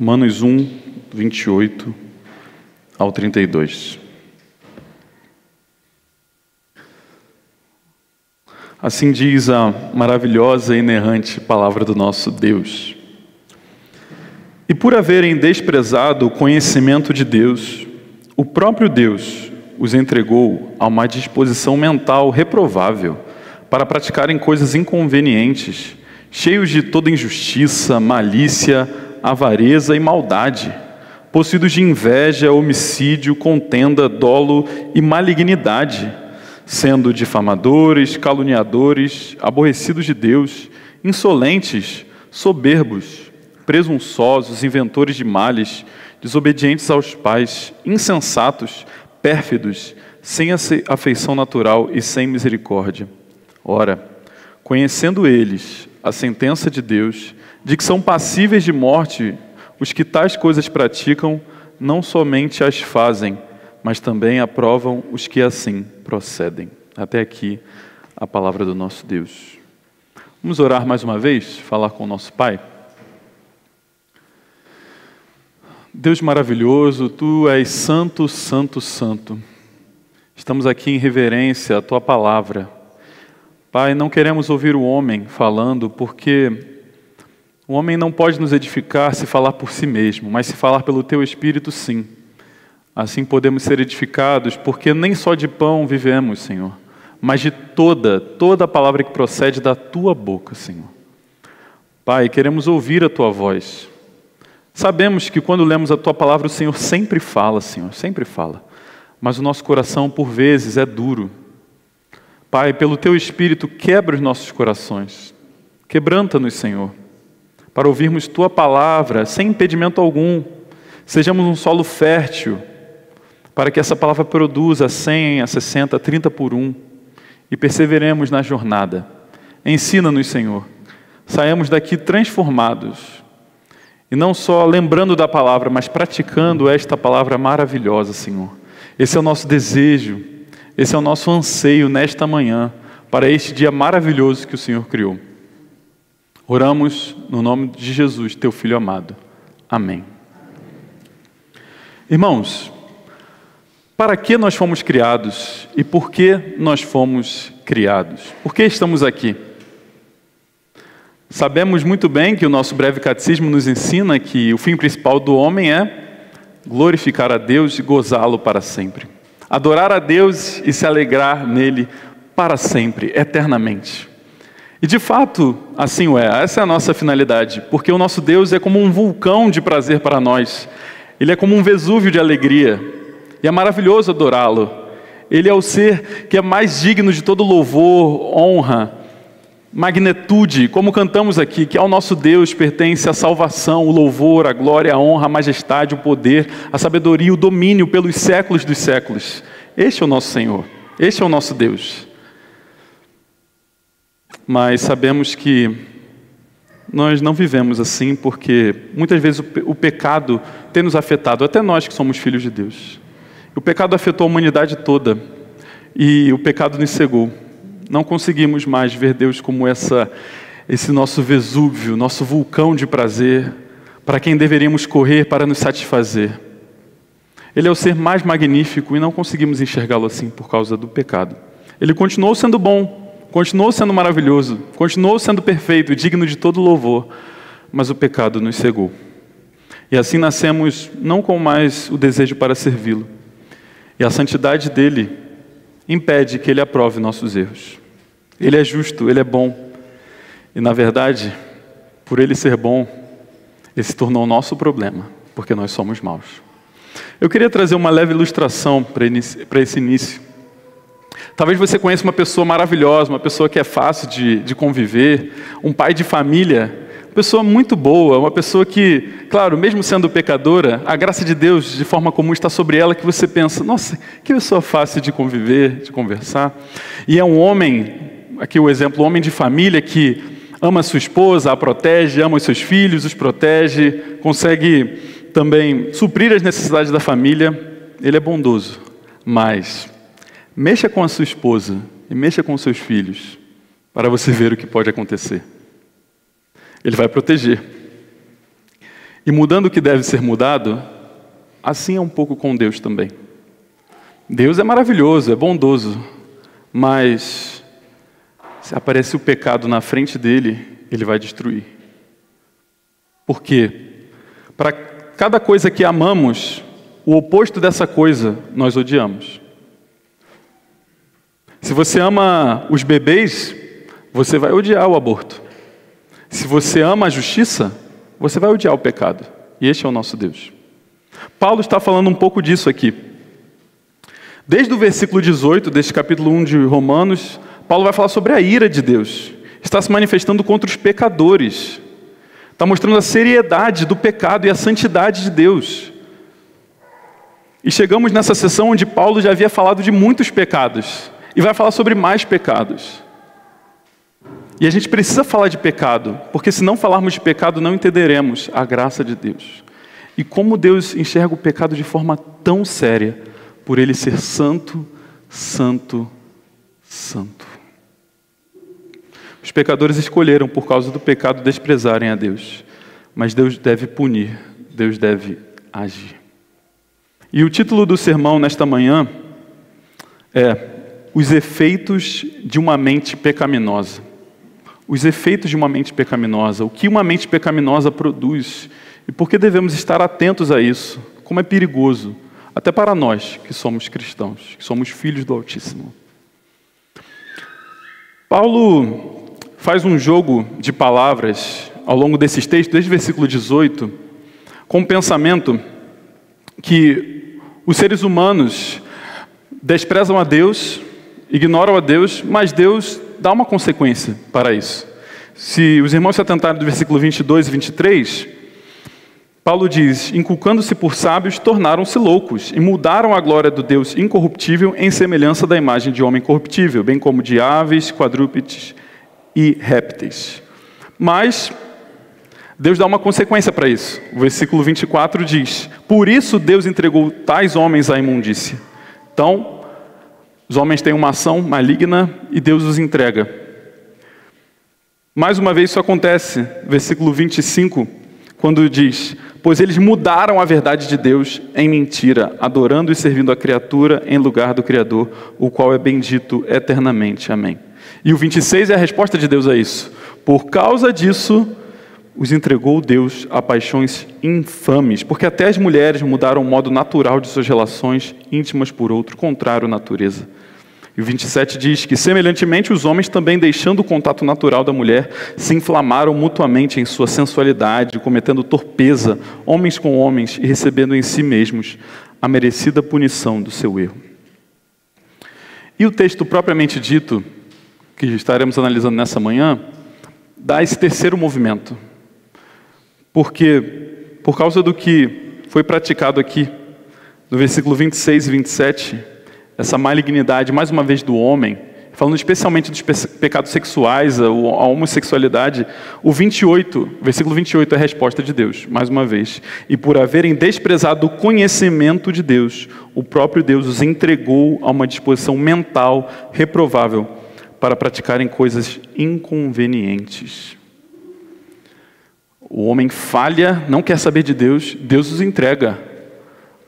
Romanos 1, 28 ao 32. Assim diz a maravilhosa e inerrante palavra do nosso Deus. E por haverem desprezado o conhecimento de Deus, o próprio Deus os entregou a uma disposição mental reprovável para praticarem coisas inconvenientes, cheios de toda injustiça, malícia, avareza e maldade, possuídos de inveja, homicídio, contenda, dolo e malignidade, sendo difamadores, caluniadores, aborrecidos de Deus, insolentes, soberbos, presunçosos, inventores de males, desobedientes aos pais, insensatos, pérfidos, sem afeição natural e sem misericórdia. Ora, conhecendo eles a sentença de Deus, de que são passíveis de morte os que tais coisas praticam, não somente as fazem, mas também aprovam os que assim procedem. Até aqui a palavra do nosso Deus. Vamos orar mais uma vez, falar com o nosso Pai? Deus maravilhoso, Tu és santo, santo, santo. Estamos aqui em reverência à Tua palavra. Pai, não queremos ouvir o homem falando, porque o homem não pode nos edificar se falar por si mesmo, mas se falar pelo Teu Espírito, sim. Assim podemos ser edificados, porque nem só de pão vivemos, Senhor, mas de toda a palavra que procede da Tua boca, Senhor. Pai, queremos ouvir a Tua voz. Sabemos que quando lemos a Tua palavra, o Senhor sempre fala, Senhor, sempre fala. Mas o nosso coração, por vezes, é duro. Pai, pelo Teu Espírito, quebra os nossos corações. Quebranta-nos, Senhor, para ouvirmos Tua palavra sem impedimento algum. Sejamos um solo fértil, para que essa palavra produza 100, a 60, a 30 por 1. E perseveremos na jornada. Ensina-nos, Senhor. Saímos daqui transformados. E não só lembrando da palavra, mas praticando esta palavra maravilhosa, Senhor. Esse é o nosso desejo, esse é o nosso anseio nesta manhã, para este dia maravilhoso que o Senhor criou. Oramos no nome de Jesus, Teu Filho amado. Amém. Irmãos, para que nós fomos criados e por que nós fomos criados? Por que estamos aqui? Sabemos muito bem que o nosso breve catecismo nos ensina que o fim principal do homem é glorificar a Deus e gozá-lo para sempre. Adorar a Deus e se alegrar nele para sempre, eternamente. E de fato, assim o é. Essa é a nossa finalidade, porque o nosso Deus é como um vulcão de prazer para nós. Ele é como um Vesúvio de alegria. E é maravilhoso adorá-lo. Ele é o ser que é mais digno de todo louvor, honra, magnitude, como cantamos aqui, que ao nosso Deus pertence a salvação, o louvor, a glória, a honra, a majestade, o poder, a sabedoria, o domínio pelos séculos dos séculos. Este é o nosso Senhor, este é o nosso Deus. Mas sabemos que nós não vivemos assim, porque muitas vezes o pecado tem nos afetado, até nós que somos filhos de Deus. O pecado afetou a humanidade toda, e o pecado nos cegou. Não conseguimos mais ver Deus como esse nosso Vesúvio, nosso vulcão de prazer, para quem deveríamos correr para nos satisfazer. Ele é o ser mais magnífico e não conseguimos enxergá-lo assim por causa do pecado. Ele continuou sendo bom, continuou sendo maravilhoso, continuou sendo perfeito e digno de todo louvor, mas o pecado nos cegou. E assim nascemos não com mais o desejo para servi-lo. E a santidade dele impede que Ele aprove nossos erros. Ele é justo, Ele é bom. E na verdade, por Ele ser bom, Ele se tornou o nosso problema, porque nós somos maus. Eu queria trazer uma leve ilustração para esse início. Talvez você conheça uma pessoa maravilhosa, uma pessoa que é fácil de conviver, um pai de família, uma pessoa muito boa, uma pessoa que, claro, mesmo sendo pecadora, a graça de Deus de forma comum está sobre ela, que você pensa, nossa, que pessoa fácil de conviver, de conversar. E é um homem, aqui o exemplo, um homem de família que ama a sua esposa, a protege, ama os seus filhos, os protege, consegue também suprir as necessidades da família. Ele é bondoso, mas mexa com a sua esposa e mexa com os seus filhos para você ver o que pode acontecer. Ele vai proteger. E mudando o que deve ser mudado, assim é um pouco com Deus também. Deus é maravilhoso, é bondoso, mas se aparecer o pecado na frente dele, ele vai destruir. Por quê? Para cada coisa que amamos, o oposto dessa coisa nós odiamos. Se você ama os bebês, você vai odiar o aborto. Se você ama a justiça, você vai odiar o pecado. E este é o nosso Deus. Paulo está falando um pouco disso aqui. Desde o versículo 18, deste capítulo 1 de Romanos, Paulo vai falar sobre a ira de Deus. Está se manifestando contra os pecadores. Está mostrando a seriedade do pecado e a santidade de Deus. E chegamos nessa sessão onde Paulo já havia falado de muitos pecados. E vai falar sobre mais pecados. E a gente precisa falar de pecado, porque se não falarmos de pecado, não entenderemos a graça de Deus. E como Deus enxerga o pecado de forma tão séria, por Ele ser santo, santo, santo. Os pecadores escolheram, por causa do pecado, desprezarem a Deus. Mas Deus deve punir, Deus deve agir. E o título do sermão nesta manhã é Os efeitos de uma mente pecaminosa. Os efeitos de uma mente pecaminosa. O que uma mente pecaminosa produz. E por que devemos estar atentos a isso? Como é perigoso. Até para nós que somos cristãos, que somos filhos do Altíssimo. Paulo faz um jogo de palavras ao longo desses textos, desde o versículo 18, com o pensamento que os seres humanos desprezam a Deus, ignoram a Deus, mas Deus dá uma consequência para isso. Se os irmãos se atentarem do versículo 22 e 23, Paulo diz, inculcando-se por sábios, tornaram-se loucos e mudaram a glória do Deus incorruptível em semelhança da imagem de homem corruptível, bem como de aves, quadrúpedes e répteis. Mas Deus dá uma consequência para isso. O versículo 24 diz, por isso Deus entregou tais homens à imundícia. Então, os homens têm uma ação maligna e Deus os entrega. Mais uma vez isso acontece, versículo 25, quando diz, pois eles mudaram a verdade de Deus em mentira, adorando e servindo a criatura em lugar do Criador, o qual é bendito eternamente. Amém. E o 26 é a resposta de Deus a isso. Por causa disso, os entregou Deus a paixões infames, porque até as mulheres mudaram o modo natural de suas relações íntimas por outro, contrário à natureza. E o 27 diz que, semelhantemente, os homens também, deixando o contato natural da mulher, se inflamaram mutuamente em sua sensualidade, cometendo torpeza, homens com homens, e recebendo em si mesmos a merecida punição do seu erro. E o texto propriamente dito, que estaremos analisando nessa manhã, dá esse terceiro movimento. Porque, por causa do que foi praticado aqui, no versículo 26 e 27, essa malignidade, mais uma vez, do homem, falando especialmente dos pecados sexuais, a homossexualidade, o versículo 28 é a resposta de Deus, mais uma vez. E por haverem desprezado o conhecimento de Deus, o próprio Deus os entregou a uma disposição mental reprovável para praticarem coisas inconvenientes. O homem falha, não quer saber de Deus, Deus os entrega.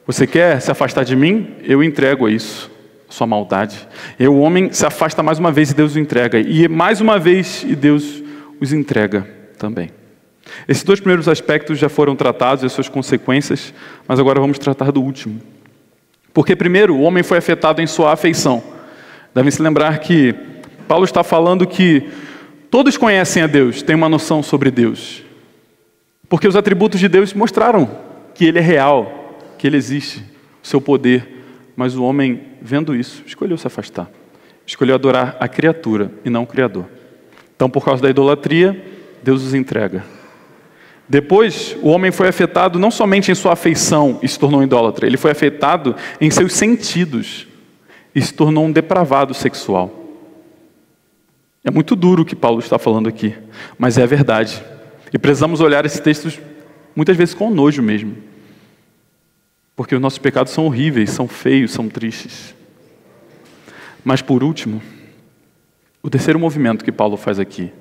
Você quer se afastar de mim? Eu entrego a isso, a sua maldade. E o homem se afasta mais uma vez e Deus o entrega. E mais uma vez e Deus os entrega também. Esses dois primeiros aspectos já foram tratados e as suas consequências, mas agora vamos tratar do último. Porque primeiro, o homem foi afetado em sua afeição. Devem se lembrar que Paulo está falando que todos conhecem a Deus, têm uma noção sobre Deus. Porque os atributos de Deus mostraram que Ele é real, que Ele existe, o seu poder. Mas o homem, vendo isso, escolheu se afastar. Escolheu adorar a criatura e não o Criador. Então, por causa da idolatria, Deus os entrega. Depois, o homem foi afetado não somente em sua afeição e se tornou idólatra. Ele foi afetado em seus sentidos e se tornou um depravado sexual. É muito duro o que Paulo está falando aqui, mas é a verdade. E precisamos olhar esses textos muitas vezes com nojo mesmo. Porque os nossos pecados são horríveis, são feios, são tristes. Mas por último, o terceiro movimento que Paulo faz aqui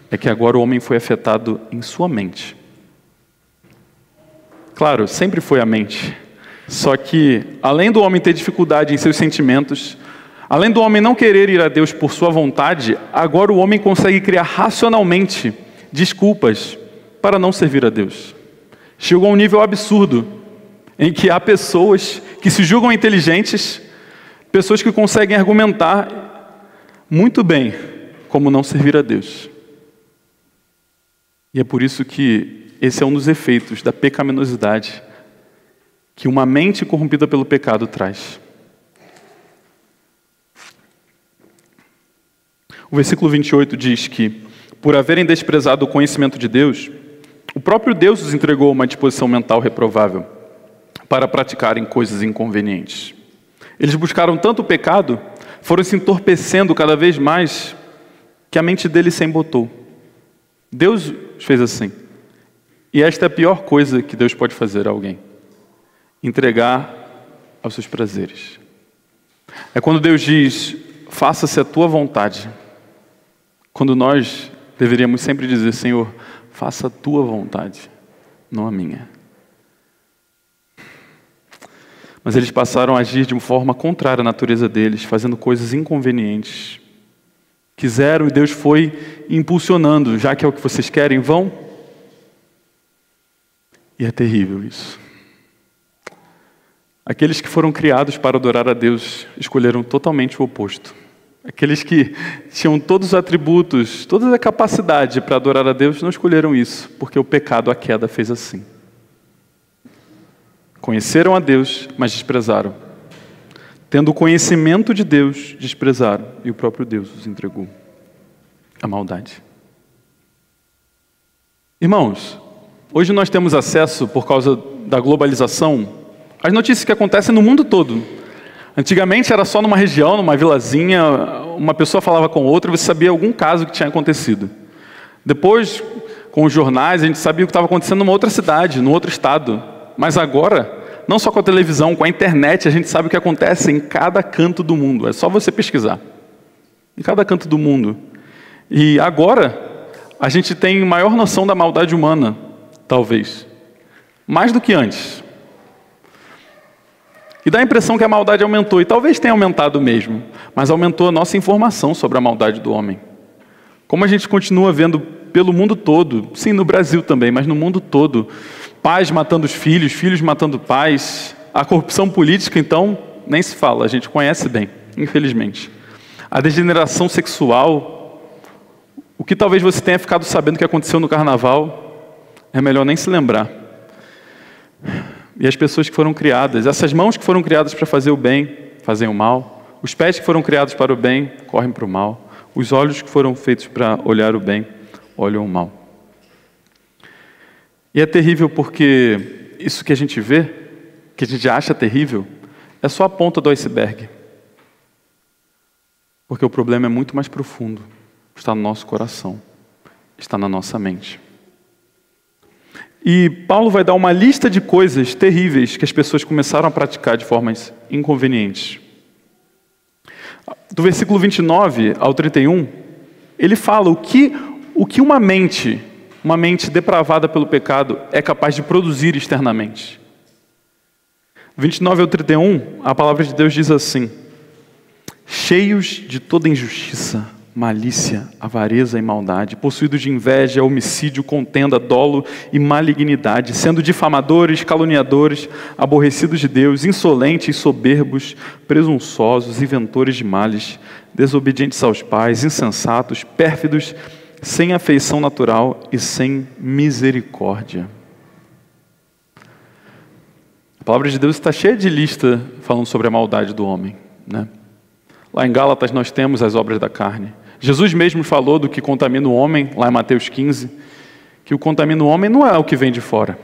é que agora o homem foi afetado em sua mente. Claro, sempre foi a mente. Só que, além do homem ter dificuldade em seus sentimentos, além do homem não querer ir a Deus por sua vontade, agora o homem consegue criar racionalmente desculpas para não servir a Deus. Chegou a um nível absurdo, em que há pessoas que se julgam inteligentes, pessoas que conseguem argumentar muito bem como não servir a Deus. E é por isso que esse é um dos efeitos da pecaminosidade que uma mente corrompida pelo pecado traz. O versículo 28 diz que, por haverem desprezado o conhecimento de Deus, o próprio Deus os entregou a uma disposição mental reprovável para praticarem coisas inconvenientes. Eles buscaram tanto o pecado, foram se entorpecendo cada vez mais, que a mente deles se embotou. Deus fez assim. E esta é a pior coisa que Deus pode fazer a alguém: entregar aos seus prazeres. É quando Deus diz, faça-se a tua vontade. Quando nós deveríamos sempre dizer, Senhor, faça a tua vontade, não a minha. Mas eles passaram a agir de uma forma contrária à natureza deles, fazendo coisas inconvenientes. Quiseram e Deus foi impulsionando, já que é o que vocês querem, vão. E é terrível isso. Aqueles que foram criados para adorar a Deus escolheram totalmente o oposto. Aqueles que tinham todos os atributos, toda a capacidade para adorar a Deus, não escolheram isso, porque o pecado, a queda, fez assim. Conheceram a Deus, mas desprezaram. Tendo o conhecimento de Deus, desprezaram, e o próprio Deus os entregou à maldade. Irmãos, hoje nós temos acesso, por causa da globalização, às notícias que acontecem no mundo todo. Antigamente era só numa região, numa vilazinha, uma pessoa falava com outra e você sabia algum caso que tinha acontecido. Depois, com os jornais, a gente sabia o que estava acontecendo numa outra cidade, num outro estado. Mas agora, não só com a televisão, com a internet, a gente sabe o que acontece em cada canto do mundo. É só você pesquisar. Em cada canto do mundo. E agora, a gente tem maior noção da maldade humana, talvez. Mais do que antes. E dá a impressão que a maldade aumentou, e talvez tenha aumentado mesmo, mas aumentou a nossa informação sobre a maldade do homem. Como a gente continua vendo pelo mundo todo, sim, no Brasil também, mas no mundo todo, pais matando os filhos, filhos matando pais, a corrupção política, então, nem se fala, a gente conhece bem, infelizmente. A degeneração sexual, o que talvez você tenha ficado sabendo que aconteceu no carnaval, é melhor nem se lembrar. E as pessoas que foram criadas, essas mãos que foram criadas para fazer o bem, fazem o mal. Os pés que foram criados para o bem, correm para o mal. Os olhos que foram feitos para olhar o bem, olham o mal. E é terrível porque isso que a gente vê, que a gente acha terrível, é só a ponta do iceberg. Porque o problema é muito mais profundo. Está no nosso coração. Está na nossa mente. E Paulo vai dar uma lista de coisas terríveis que as pessoas começaram a praticar de formas inconvenientes. Do versículo 29 ao 31, ele fala o que uma mente depravada pelo pecado é capaz de produzir externamente. 29 ao 31, a palavra de Deus diz assim: cheios de toda injustiça, malícia, avareza e maldade, possuídos de inveja, homicídio, contenda, dolo e malignidade, sendo difamadores, caluniadores, aborrecidos de Deus, insolentes, soberbos, presunçosos, inventores de males, desobedientes aos pais, insensatos, pérfidos, sem afeição natural e sem misericórdia. A palavra de Deus está cheia de lista falando sobre a maldade do homem, né? Lá em Gálatas nós temos as obras da carne. Jesus mesmo falou do que contamina o homem, lá em Mateus 15, que o que contamina o homem não é o que vem de fora,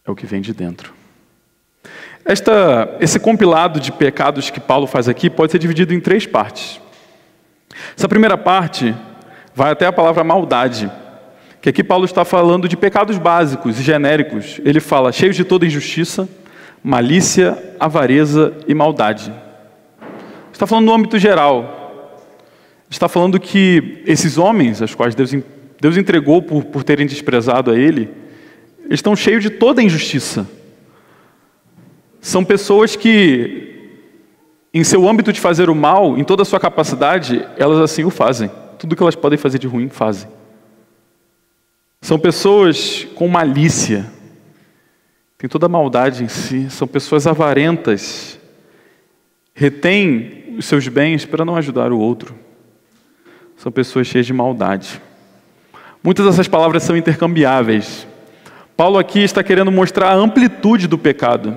é o que vem de dentro. Esse compilado de pecados que Paulo faz aqui pode ser dividido em 3 partes. Essa primeira parte vai até a palavra maldade, que aqui Paulo está falando de pecados básicos e genéricos. Ele fala cheios de toda injustiça, malícia, avareza e maldade. Está falando no âmbito geral. Está falando que esses homens, aos quais Deus entregou por terem desprezado a Ele, Eles estão cheios de toda a injustiça. São pessoas que, em seu âmbito de fazer o mal, em toda a sua capacidade, elas assim o fazem. Tudo que elas podem fazer de ruim, fazem. São pessoas com malícia. Tem toda a maldade em si. São pessoas avarentas. Retêm os seus bens para não ajudar o outro. São pessoas cheias de maldade. Muitas dessas palavras são intercambiáveis. Paulo aqui está querendo mostrar a amplitude do pecado,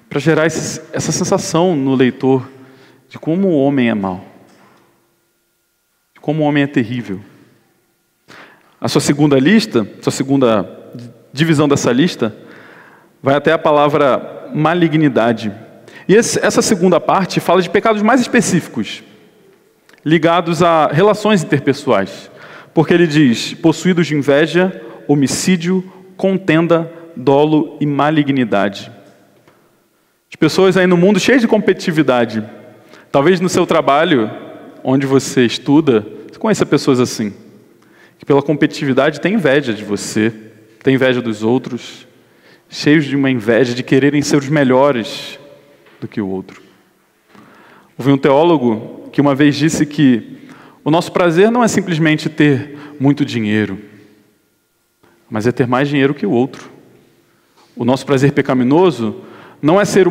para gerar essa sensação no leitor de como o homem é mau, de como o homem é terrível. A sua segunda divisão dessa lista, vai até a palavra malignidade. E essa segunda parte fala de pecados mais específicos, ligados a relações interpessoais. Porque ele diz, possuídos de inveja, homicídio, contenda, dolo e malignidade. As pessoas aí no mundo cheias de competitividade. Talvez no seu trabalho, onde você estuda, você conheça pessoas assim, que pela competitividade tem inveja de você, tem inveja dos outros, cheios de uma inveja de quererem ser os melhores do que o outro. Houve um teólogo que uma vez disse que o nosso prazer não é simplesmente ter muito dinheiro, mas é ter mais dinheiro que o outro. O nosso prazer pecaminoso não é ser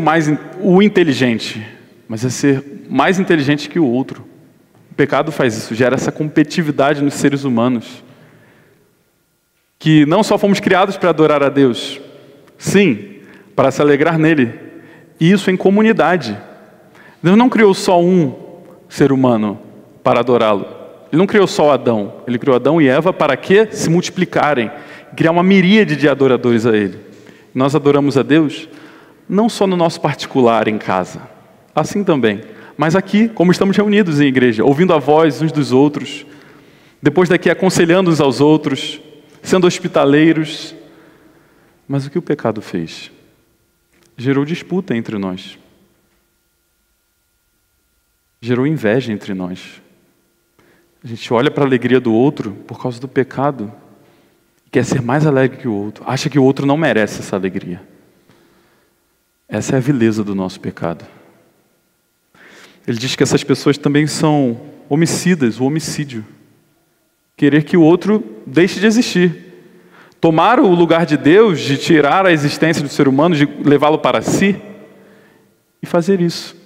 o inteligente, mas é ser mais inteligente que o outro. O pecado faz isso, gera essa competitividade nos seres humanos. Que não só fomos criados para adorar a Deus, sim, para se alegrar nele, e isso em comunidade. Deus não criou só um ser humano para adorá-lo. Ele não criou só Adão. Ele criou Adão e Eva para que se multiplicarem, criar uma miríade de adoradores a Ele. Nós adoramos a Deus não só no nosso particular em casa, assim também, mas aqui, como estamos reunidos em igreja, ouvindo a voz uns dos outros, depois daqui aconselhando uns aos outros, sendo hospitaleiros. Mas o que o pecado fez? Gerou disputa entre nós. Gerou inveja entre nós. A gente olha para a alegria do outro por causa do pecado, quer ser mais alegre que o outro, acha que o outro não merece essa alegria. Essa é a vileza do nosso pecado. Ele diz que essas pessoas também são homicidas, o homicídio. Querer que o outro deixe de existir. Tomar o lugar de Deus, de tirar a existência do ser humano, de levá-lo para si, e fazer isso.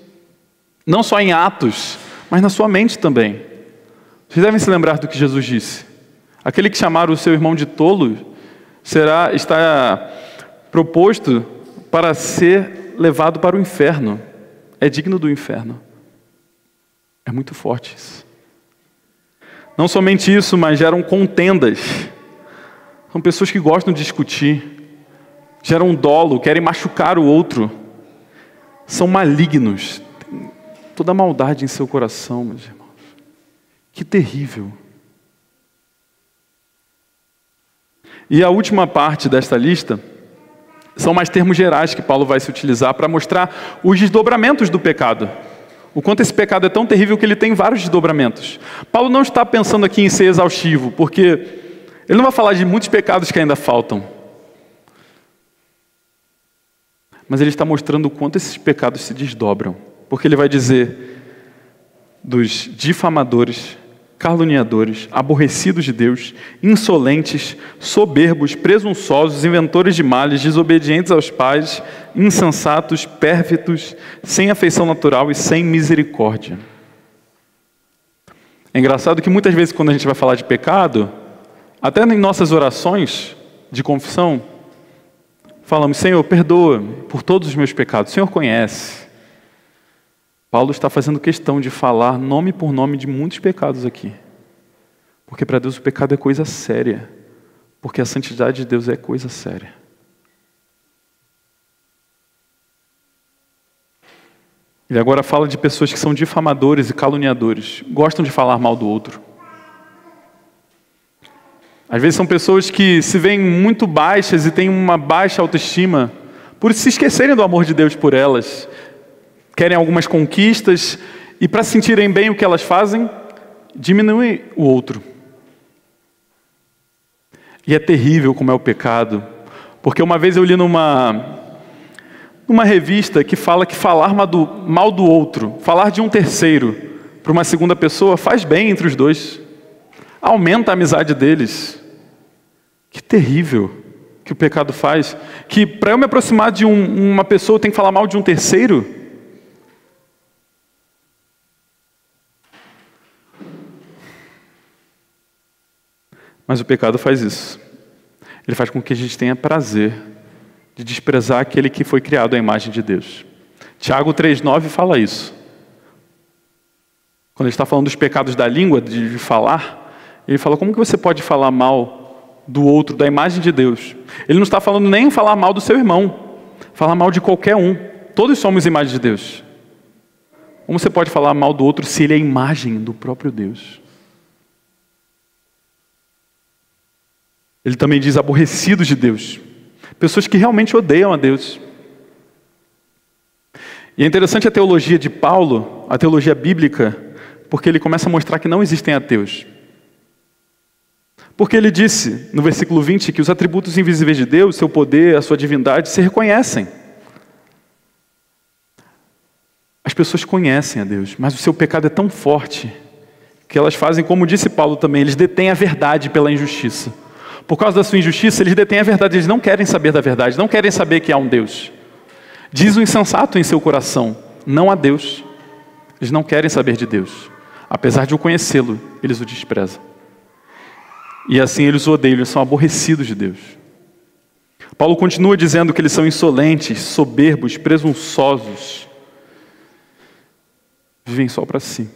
Não só em atos, mas na sua mente também. Vocês devem se lembrar do que Jesus disse. Aquele que chamar o seu irmão de tolo está proposto para ser levado para o inferno. É digno do inferno. É muito forte isso. Não somente isso, mas geram contendas. São pessoas que gostam de discutir, geram dolo, querem machucar o outro. São malignos. Tem toda a maldade em seu coração, meus irmãos. Que terrível. E a última parte desta lista são mais termos gerais que Paulo vai se utilizar para mostrar os desdobramentos do pecado. O quanto esse pecado é tão terrível que ele tem vários desdobramentos. Paulo não está pensando aqui em ser exaustivo, porque ele não vai falar de muitos pecados que ainda faltam. Mas ele está mostrando o quanto esses pecados se desdobram. Porque ele vai dizer dos difamadores, caluniadores, aborrecidos de Deus, insolentes, soberbos, presunçosos, inventores de males, desobedientes aos pais, insensatos, pérfidos, sem afeição natural e sem misericórdia. É engraçado que muitas vezes quando a gente vai falar de pecado, até em nossas orações de confissão, falamos, Senhor, perdoa por todos os meus pecados, o Senhor conhece. Paulo está fazendo questão de falar nome por nome de muitos pecados aqui. Porque para Deus o pecado é coisa séria. Porque a santidade de Deus é coisa séria. Ele agora fala de pessoas que são difamadores e caluniadores. Gostam de falar mal do outro. Às vezes são pessoas que se veem muito baixas e têm uma baixa autoestima por se esquecerem do amor de Deus por elas. Querem algumas conquistas e para sentirem bem o que elas fazem, diminuem o outro. E é terrível como é o pecado. Porque uma vez eu li numa revista que fala que falar mal do outro, falar de um terceiro para uma segunda pessoa faz bem entre os dois. Aumenta a amizade deles. Que terrível que o pecado faz. Que para eu me aproximar de uma pessoa eu tenho que falar mal de um terceiro. Mas o pecado faz isso. Ele faz com que a gente tenha prazer de desprezar aquele que foi criado à imagem de Deus. Tiago 3,9 fala isso. Quando ele está falando dos pecados da língua, de falar, ele fala, como que você pode falar mal do outro, da imagem de Deus? Ele não está falando nem falar mal do seu irmão, falar mal de qualquer um. Todos somos imagem de Deus. Como você pode falar mal do outro se ele é a imagem do próprio Deus? Ele também diz aborrecidos de Deus. Pessoas que realmente odeiam a Deus. E é interessante a teologia de Paulo, a teologia bíblica, porque ele começa a mostrar que não existem ateus. Porque ele disse, no versículo 20, que os atributos invisíveis de Deus, seu poder, a sua divindade, se reconhecem. As pessoas conhecem a Deus, mas o seu pecado é tão forte que elas fazem, como disse Paulo também, eles detêm a verdade pela injustiça. Por causa da sua injustiça, eles detêm a verdade, eles não querem saber da verdade, não querem saber que há um Deus. Diz o insensato em seu coração, não há Deus. Eles não querem saber de Deus. Apesar de o conhecê-lo, eles o desprezam. E assim eles o odeiam, eles são aborrecidos de Deus. Paulo continua dizendo que eles são insolentes, soberbos, presunçosos. Vivem só para si.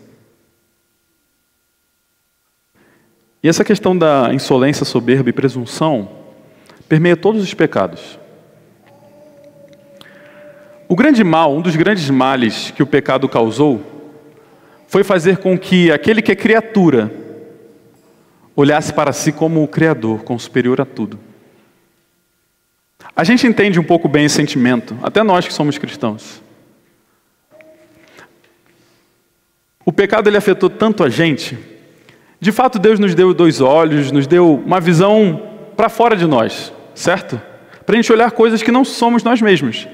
E essa questão da insolência, soberba e presunção permeia todos os pecados. O grande mal, um dos grandes males que o pecado causou, foi fazer com que aquele que é criatura olhasse para si como o Criador, como superior a tudo. A gente entende um pouco bem esse sentimento, até nós que somos cristãos. O pecado ele afetou tanto a gente. De fato, Deus nos deu 2 olhos, nos deu uma visão para fora de nós, certo? Para a gente olhar coisas que não somos nós mesmos.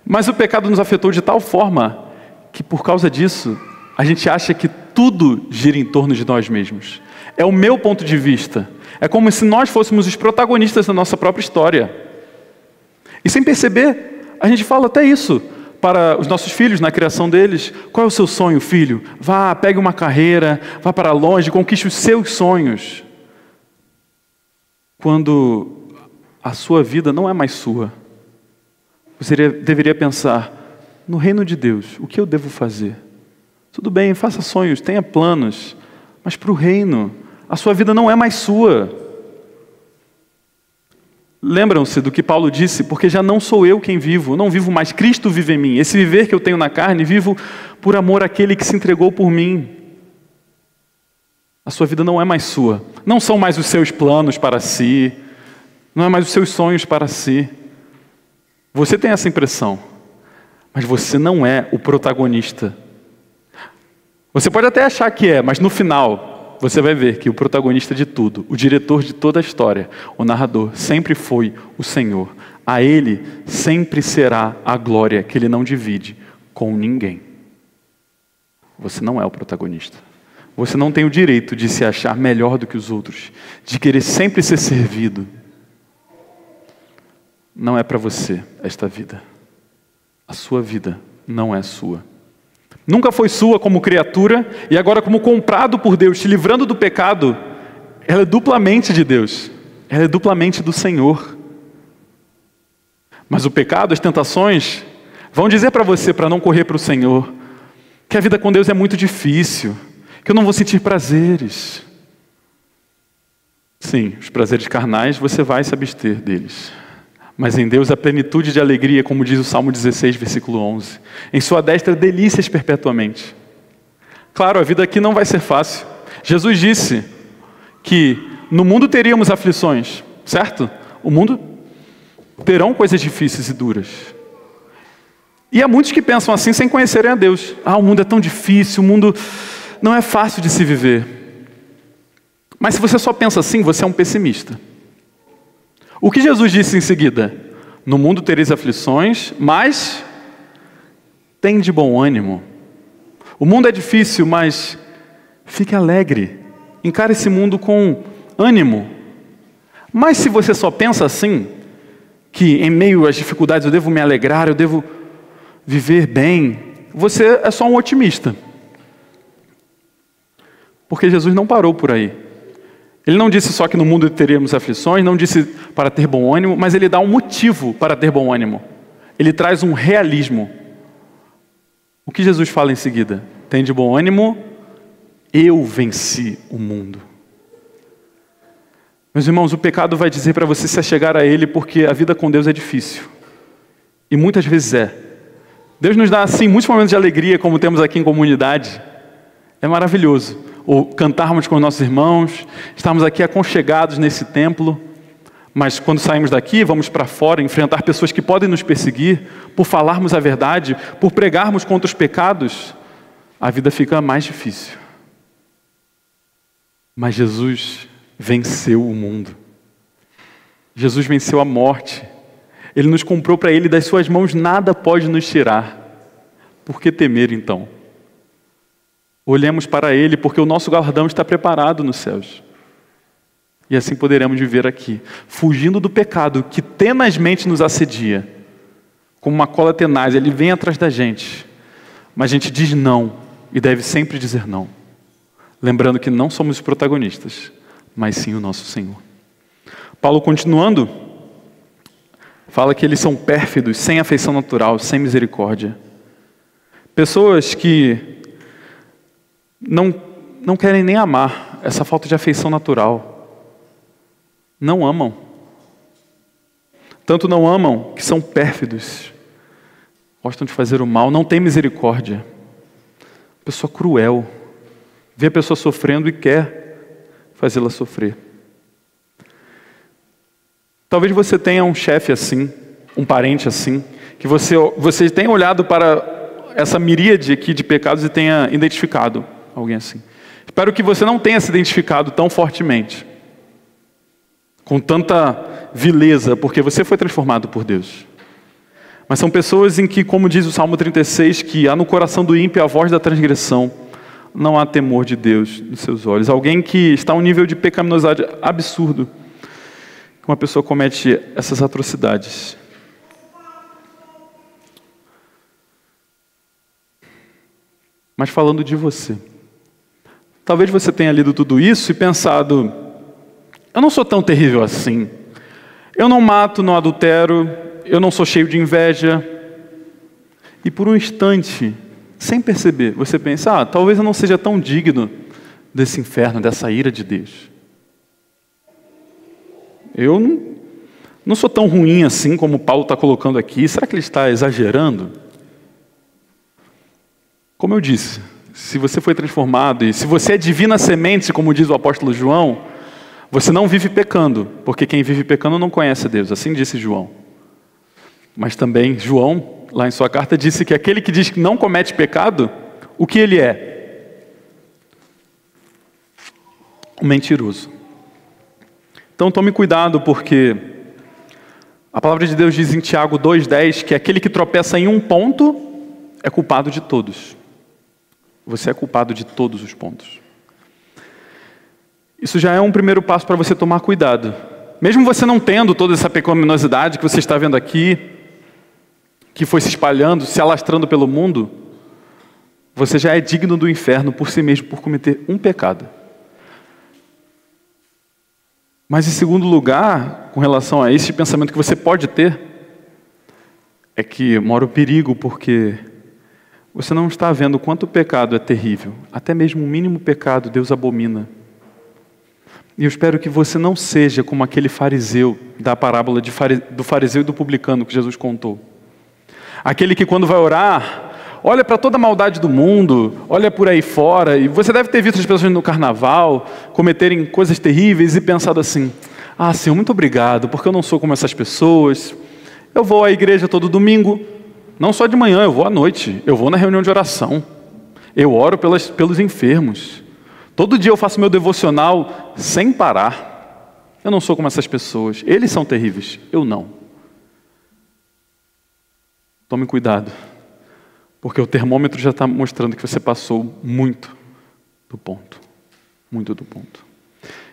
Mas o pecado nos afetou de tal forma que, por causa disso, a gente acha que tudo gira em torno de nós mesmos. É o meu ponto de vista. É como se nós fôssemos os protagonistas da nossa própria história. E sem perceber, a gente fala até isso para os nossos filhos, na criação deles. Qual é o seu sonho, filho? Vá, pegue uma carreira, vá para longe, conquiste os seus sonhos. Quando a sua vida não é mais sua, você deveria pensar, no reino de Deus, o que eu devo fazer? Tudo bem, faça sonhos, tenha planos, mas para o reino, a sua vida não é mais sua. Lembram-se do que Paulo disse, porque já não sou eu quem vivo, não vivo mais, Cristo vive em mim. Esse viver que eu tenho na carne, vivo por amor àquele que se entregou por mim. A sua vida não é mais sua. Não são mais os seus planos para si, não é mais os seus sonhos para si. Você tem essa impressão, mas você não é o protagonista. Você pode até achar que é, mas no final você vai ver que o protagonista de tudo, o diretor de toda a história, o narrador, sempre foi o Senhor. A Ele sempre será a glória que Ele não divide com ninguém. Você não é o protagonista. Você não tem o direito de se achar melhor do que os outros, de querer sempre ser servido. Não é para você esta vida. A sua vida não é sua. Nunca foi sua como criatura, e agora como comprado por Deus, te livrando do pecado, ela é duplamente de Deus. Ela é duplamente do Senhor. Mas o pecado, as tentações, vão dizer para você, para não correr para o Senhor, que a vida com Deus é muito difícil, que eu não vou sentir prazeres. Sim, os prazeres carnais, você vai se abster deles. Mas em Deus a plenitude de alegria, como diz o Salmo 16, versículo 11. Em sua destra, delícias perpetuamente. Claro, a vida aqui não vai ser fácil. Jesus disse que no mundo teríamos aflições, certo? O mundo terão coisas difíceis e duras. E há muitos que pensam assim sem conhecerem a Deus. O mundo é tão difícil, o mundo não é fácil de se viver. Mas se você só pensa assim, você é um pessimista. O que Jesus disse em seguida? No mundo tereis aflições, mas tem de bom ânimo. O mundo é difícil, mas fique alegre. Encare esse mundo com ânimo. Mas se você só pensa assim, que em meio às dificuldades eu devo me alegrar, eu devo viver bem, você é só um otimista. Porque Jesus não parou por aí. Ele não disse só que no mundo teríamos aflições, não disse para ter bom ânimo, mas ele dá um motivo para ter bom ânimo. Ele traz um realismo. O que Jesus fala em seguida? Tem de bom ânimo, eu venci o mundo. Meus irmãos, o pecado vai dizer para você se achegar a Ele, porque a vida com Deus é difícil. E muitas vezes é. Deus nos dá, assim, muitos momentos de alegria, como temos aqui em comunidade. É maravilhoso. Ou cantarmos com os nossos irmãos, estarmos aqui aconchegados nesse templo. Mas quando saímos daqui, vamos para fora, enfrentar pessoas que podem nos perseguir, por falarmos a verdade, por pregarmos contra os pecados, a vida fica mais difícil. Mas Jesus venceu o mundo. Jesus venceu a morte. Ele nos comprou para Ele, das suas mãos nada pode nos tirar. Por que temer então? Olhemos para Ele, porque o nosso galardão está preparado nos céus. E assim poderemos viver aqui, fugindo do pecado que tenazmente nos assedia. Como uma cola tenaz, ele vem atrás da gente. Mas a gente diz não, e deve sempre dizer não. Lembrando que não somos os protagonistas, mas sim o nosso Senhor. Paulo, continuando, fala que eles são pérfidos, sem afeição natural, sem misericórdia. Pessoas que não querem nem amar, essa falta de afeição natural. Não amam. Tanto não amam que são pérfidos. Gostam de fazer o mal, não têm misericórdia. Pessoa cruel. Vê a pessoa sofrendo e quer fazê-la sofrer. Talvez você tenha um chefe assim, um parente assim, que você tenha olhado para essa miríade aqui de pecados e tenha identificado alguém assim. Espero que você não tenha se identificado tão fortemente, com tanta vileza, porque você foi transformado por Deus. Mas são pessoas em que, como diz o Salmo 36, que há no coração do ímpio a voz da transgressão, não há temor de Deus nos seus olhos. Alguém que está a um nível de pecaminosidade absurdo, que uma pessoa comete essas atrocidades. Mas falando de você, talvez você tenha lido tudo isso e pensado, eu não sou tão terrível assim. Eu não mato, não adultero, eu não sou cheio de inveja. E por um instante, sem perceber, você pensa, talvez eu não seja tão digno desse inferno, dessa ira de Deus. Eu não sou tão ruim assim como Paulo está colocando aqui. Será que ele está exagerando? Como eu disse, se você foi transformado e se você é divina semente, como diz o apóstolo João, você não vive pecando, porque quem vive pecando não conhece a Deus, assim disse João. Mas também João, lá em sua carta, disse que aquele que diz que não comete pecado, o que ele é? Um mentiroso. Então tome cuidado, porque a palavra de Deus diz em Tiago 2,10 que aquele que tropeça em um ponto é culpado de todos. Você é culpado de todos os pontos. Isso já é um primeiro passo para você tomar cuidado. Mesmo você não tendo toda essa pecaminosidade que você está vendo aqui, que foi se espalhando, se alastrando pelo mundo, você já é digno do inferno por si mesmo, por cometer um pecado. Mas em segundo lugar, com relação a esse pensamento que você pode ter, é que mora o perigo, porque você não está vendo quanto o pecado é terrível. Até mesmo o mínimo pecado Deus abomina. E eu espero que você não seja como aquele fariseu da parábola do fariseu e do publicano que Jesus contou. Aquele que quando vai orar, olha para toda a maldade do mundo, olha por aí fora, e você deve ter visto as pessoas no carnaval cometerem coisas terríveis e pensado assim, Senhor, muito obrigado, porque eu não sou como essas pessoas. Eu vou à igreja todo domingo, não só de manhã, eu vou à noite, eu vou na reunião de oração, eu oro pelos enfermos. Todo dia eu faço meu devocional sem parar. Eu não sou como essas pessoas. Eles são terríveis. Eu não. Tome cuidado. Porque o termômetro já está mostrando que você passou muito do ponto. Muito do ponto.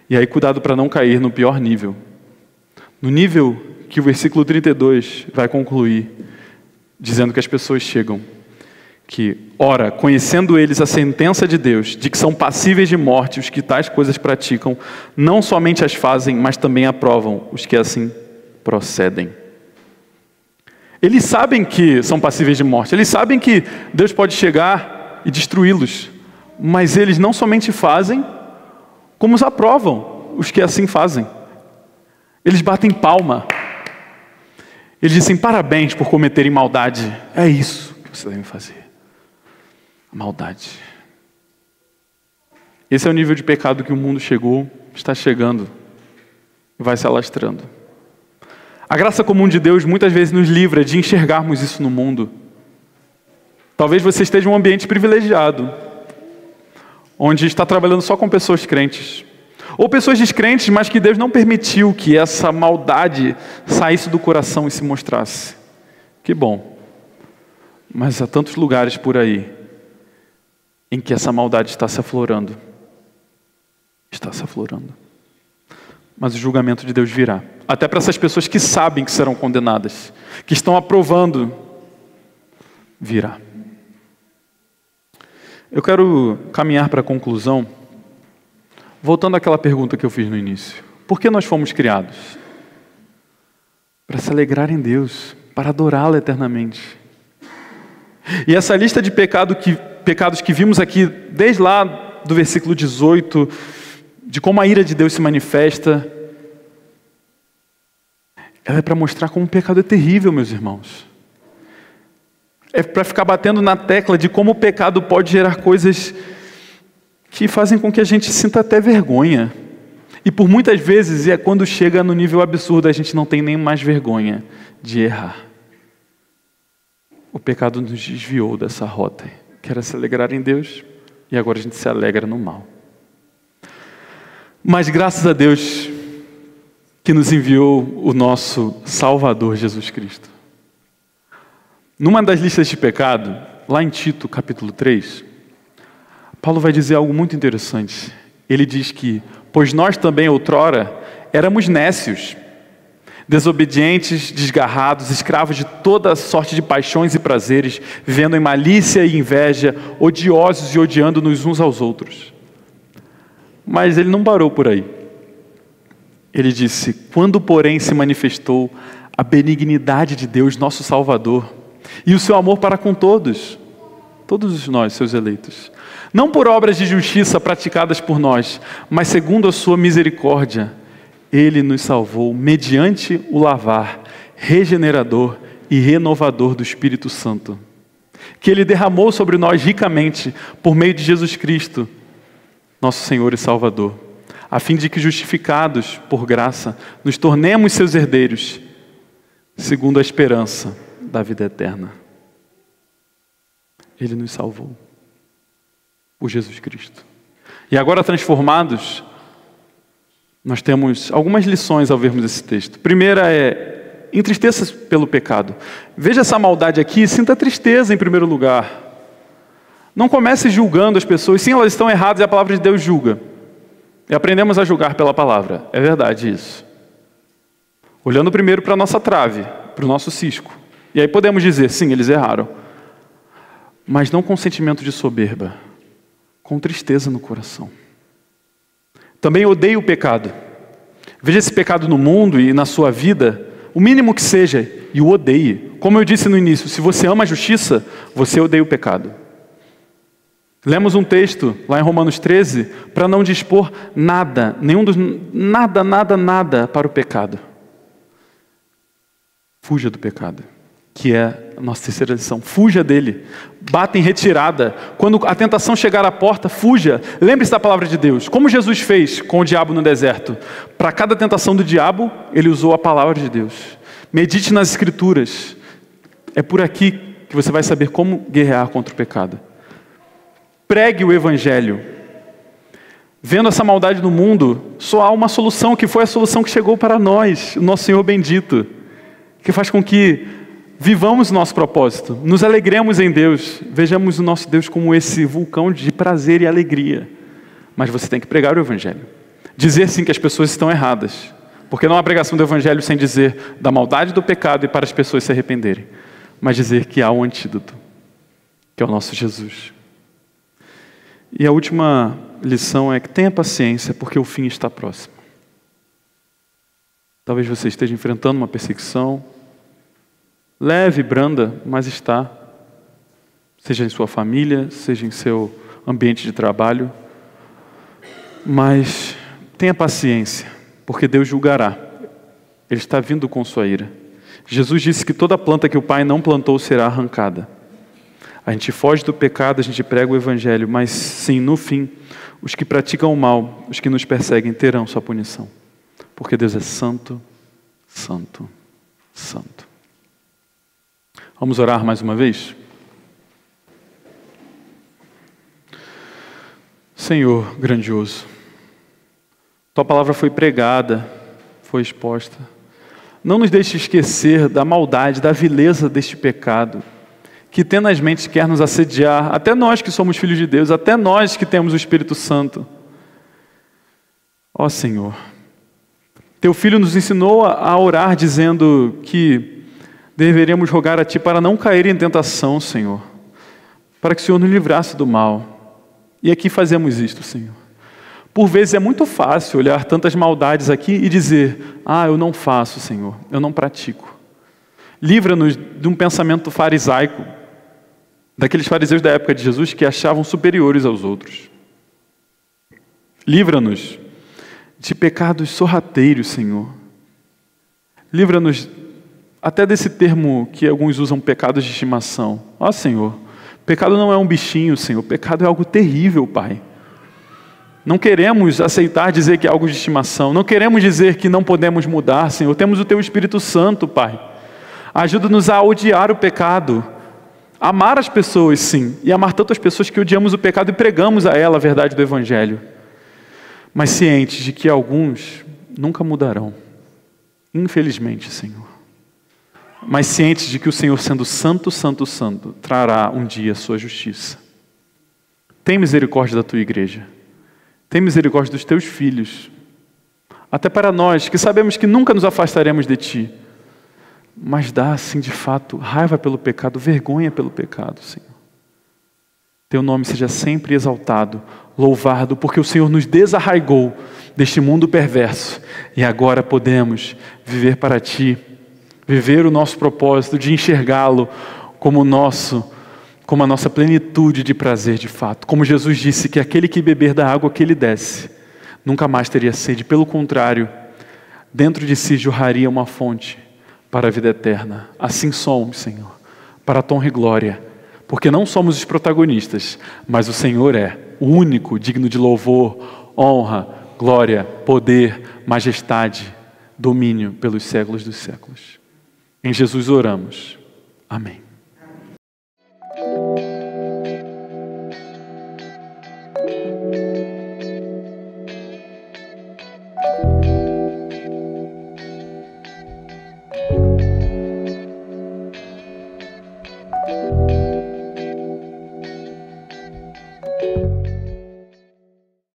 E aí, cuidado para não cair no pior nível. No nível que o versículo 32 vai concluir, dizendo que as pessoas chegam. Que, ora, conhecendo eles a sentença de Deus, de que são passíveis de morte os que tais coisas praticam, não somente as fazem, mas também aprovam os que assim procedem. Eles sabem que são passíveis de morte, eles sabem que Deus pode chegar e destruí-los, mas eles não somente fazem, como os aprovam os que assim fazem. Eles batem palma. Eles dizem parabéns por cometerem maldade. É isso que você deve fazer. Maldade. Esse é o nível de pecado que o mundo chegou, está chegando e vai se alastrando. A graça comum de Deus muitas vezes nos livra de enxergarmos isso no mundo. Talvez você esteja em um ambiente privilegiado, onde está trabalhando só com pessoas crentes, ou pessoas descrentes, mas que Deus não permitiu que essa maldade saísse do coração e se mostrasse. Que bom. Mas há tantos lugares por aí em que essa maldade está se aflorando. Está se aflorando. Mas o julgamento de Deus virá. Até para essas pessoas que sabem que serão condenadas, que estão aprovando, virá. Eu quero caminhar para a conclusão, voltando àquela pergunta que eu fiz no início. Por que nós fomos criados? Para se alegrar em Deus, para adorá-lo eternamente. E essa lista de pecados que vimos aqui, desde lá do versículo 18, de como a ira de Deus se manifesta, ela é para mostrar como o pecado é terrível, meus irmãos. É para ficar batendo na tecla de como o pecado pode gerar coisas que fazem com que a gente sinta até vergonha. E por muitas vezes, é quando chega no nível absurdo, a gente não tem nem mais vergonha de errar. O pecado nos desviou dessa rota, que era se alegrar em Deus, e agora a gente se alegra no mal. Mas graças a Deus que nos enviou o nosso Salvador Jesus Cristo. Numa das listas de pecado, lá em Tito capítulo 3, Paulo vai dizer algo muito interessante. Ele diz que, pois nós também outrora éramos nécios, desobedientes, desgarrados, escravos de toda sorte de paixões e prazeres, vivendo em malícia e inveja, odiosos e odiando-nos uns aos outros. Mas ele não parou por aí. Ele disse, quando porém se manifestou a benignidade de Deus, nosso Salvador, e o seu amor para com todos nós, seus eleitos, não por obras de justiça praticadas por nós, mas segundo a sua misericórdia, Ele nos salvou mediante o lavar regenerador e renovador do Espírito Santo, que Ele derramou sobre nós ricamente por meio de Jesus Cristo, nosso Senhor e Salvador, a fim de que, justificados por graça, nos tornemos seus herdeiros, segundo a esperança da vida eterna. Ele nos salvou por Jesus Cristo. E agora, transformados, nós temos algumas lições ao vermos esse texto. Primeira é, entristeça pelo pecado. Veja essa maldade aqui e sinta tristeza em primeiro lugar. Não comece julgando as pessoas. Sim, elas estão erradas e a palavra de Deus julga. E aprendemos a julgar pela palavra. É verdade isso. Olhando primeiro para a nossa trave, para o nosso cisco. E aí podemos dizer, sim, eles erraram. Mas não com sentimento de soberba. Com tristeza no coração. Também odeie o pecado. Veja esse pecado no mundo e na sua vida, o mínimo que seja, e o odeie. Como eu disse no início, se você ama a justiça, você odeia o pecado. Lemos um texto lá em Romanos 13 para não dispor nada, nada para o pecado. Fuja do pecado, que é a nossa terceira lição. Fuja dele. Bata em retirada. Quando a tentação chegar à porta, fuja. Lembre-se da palavra de Deus. Como Jesus fez com o diabo no deserto. Para cada tentação do diabo, ele usou a palavra de Deus. Medite nas Escrituras. É por aqui que você vai saber como guerrear contra o pecado. Pregue o Evangelho. vendo essa maldade no mundo, só há uma solução, que foi a solução que chegou para nós, o nosso Senhor bendito, que faz com que vivamos o nosso propósito, nos alegremos em Deus, vejamos o nosso Deus como esse vulcão de prazer e alegria. Mas você tem que pregar o Evangelho, dizer sim que as pessoas estão erradas, porque não há pregação do Evangelho sem dizer da maldade do pecado e para as pessoas se arrependerem, mas dizer que há um antídoto, que é o nosso Jesus. E a última lição é que tenha paciência, porque o fim está próximo. Talvez você esteja enfrentando uma perseguição, leve, branda, mas está. Seja em sua família, seja em seu ambiente de trabalho. Mas tenha paciência, porque Deus julgará. Ele está vindo com sua ira. Jesus disse que toda planta que o Pai não plantou será arrancada. A gente foge do pecado, a gente prega o Evangelho, mas sim, no fim, os que praticam o mal, os que nos perseguem, terão sua punição. Porque Deus é santo, santo, santo. Vamos orar mais uma vez? Senhor grandioso, Tua palavra foi pregada, foi exposta. Não nos deixe esquecer da maldade, da vileza deste pecado, que tenazmente quer nos assediar, até nós que somos filhos de Deus, até nós que temos o Espírito Santo. Ó Senhor, Teu Filho nos ensinou a orar dizendo que deveríamos rogar a Ti para não cair em tentação, Senhor, para que o Senhor nos livrasse do mal. E aqui fazemos isto, Senhor. Por vezes é muito fácil olhar tantas maldades aqui e dizer: eu não faço, Senhor, eu não pratico. Livra-nos de um pensamento farisaico, daqueles fariseus da época de Jesus que achavam superiores aos outros. Livra-nos de pecados sorrateiros, Senhor. Livra-nos até desse termo que alguns usam, pecados de estimação. Ó Senhor, pecado não é um bichinho, Senhor, pecado é algo terrível, Pai. Não queremos aceitar dizer que é algo de estimação, não queremos dizer que não podemos mudar, Senhor. Temos o Teu Espírito Santo, Pai. Ajuda-nos a odiar o pecado, amar as pessoas, sim, e amar tanto as pessoas que odiamos o pecado e pregamos a ela a verdade do Evangelho. Mas cientes de que alguns nunca mudarão, infelizmente, Senhor. Mas cientes de que o Senhor, sendo santo, santo, santo, trará um dia a sua justiça. Tem misericórdia da Tua igreja. Tem misericórdia dos Teus filhos. Até para nós, que sabemos que nunca nos afastaremos de Ti. Mas dá, assim, de fato, raiva pelo pecado, vergonha pelo pecado, Senhor. Teu nome seja sempre exaltado, louvado, porque o Senhor nos desarraigou deste mundo perverso. E agora podemos viver para Ti, viver o nosso propósito de enxergá-lo como a nossa plenitude de prazer de fato. Como Jesus disse que aquele que beber da água que Ele desce, nunca mais teria sede. Pelo contrário, dentro de si jorraria uma fonte para a vida eterna. Assim somos, Senhor, para a tua honra e glória. Porque não somos os protagonistas, mas o Senhor é o único digno de louvor, honra, glória, poder, majestade, domínio pelos séculos dos séculos. Em Jesus oramos. Amém.